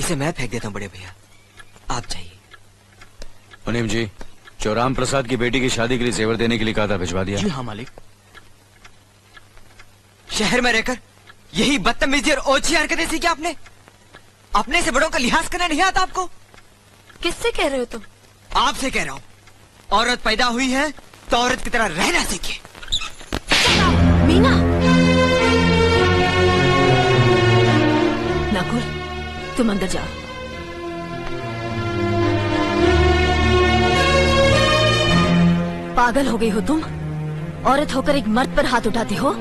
इसे मैं फेंक देता हूँ बड़े भैया, आप जाइए। मुनीम जी, जो राम प्रसाद की बेटी की शादी के लिए जेवर देने के लिए कहा था, भिजवा दिया? जी हाँ मालिक। शहर में रहकर यही बदतमीजी और ओछी हरकतें सीखी आपने? अपने से बड़ों का लिहाज करना नहीं आता आपको? किससे कह रहे हो तुम? आपसे कह रहा हूँ। औरत पैदा हुई है तो औरत की तरह रहना सीखे। मीना, नकुल, तुम अंदर जाओ। पागल हो गई हो तुम? औरत होकर एक मर्द पर हाथ उठाती हो?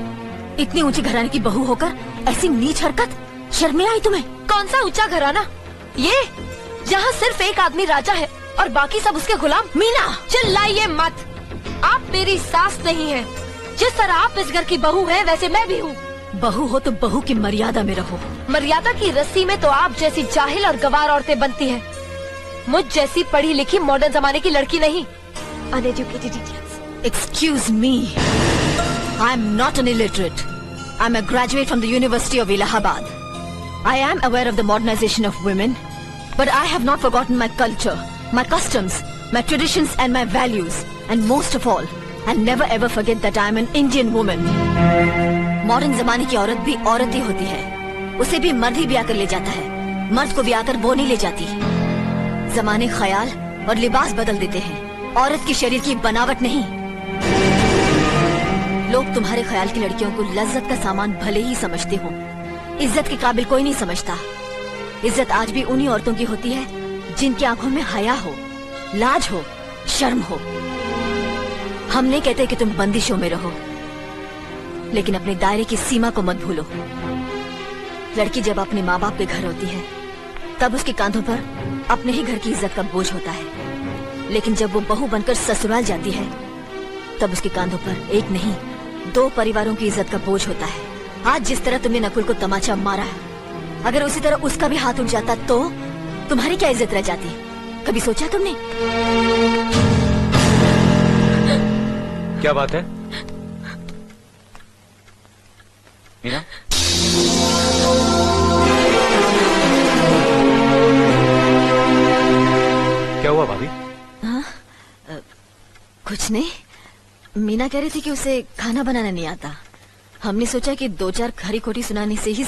इतनी ऊंची घराने की बहू होकर ऐसी नीच हरकत, शर्म नहीं आई तुम्हें? कौन सा ऊंचा घराना? ये यहाँ सिर्फ एक आदमी राजा है और बाकी सब उसके गुलाम। मीना, चिल्लाइए मत। आप मेरी सास नहीं है। जिस तरह आप इस घर की बहू है वैसे मैं भी हूँ। बहू हो तो बहू की मर्यादा में रहो। मर्यादा की रस्सी में तो आप जैसी जाहिल और गवार औरतें बनती हैं। मुझ जैसी पढ़ी लिखी मॉडर्न जमाने की लड़की नहीं। Uneducated idiots. Excuse me. I am not an illiterate. I am a graduate from the University of Allahabad. I am aware of the modernization of women, but I have not forgotten my culture, my customs, my traditions and my values. And most of all, I never ever forget that I am an Indian woman. Modern जमाने की औरत भी औरत ही होती है। उसे भी मर्द ही ब्याह कर ले जाता है, मर्द को ब्याह कर वो नहीं ले जाती। जमाने ख्याल और लिबास बदल देते हैं, औरत की शरीर की बनावट नहीं। लोग तुम्हारे ख्याल की लड़कियों को लज्जत का सामान भले ही समझते हो, इज्जत के काबिल कोई नहीं समझता। इज्जत आज भी उन्हीं औरतों की होती है जिनकी आंखों में हया हो, लाज हो, शर्म हो। हम नहीं कहते कि तुम बंदिशों में रहो, लेकिन अपने दायरे की सीमा को मत भूलो। लड़की जब अपने माँ बाप के घर होती है तब उसके कांधों पर अपने ही घर की इज्जत का बोझ होता है, लेकिन जब वो बहू बनकर ससुराल जाती है तब उसके कांधों पर एक नहीं 2 परिवारों की इज्जत का बोझ होता है। आज जिस तरह तुमने नकुल को तमाचा मारा, अगर उसी तरह उसका भी हाथ उठ जाता तो तुम्हारी क्या इज्जत रह जाती? कभी सोचा तुमने? क्या बात है मीना? क्या हुआ भाभी? कुछ नहीं। मीना कह रही थी कि उसे खाना बनाना नहीं आता। हमने सोचा कि 2-4 खरी खोटी सुनाने से ही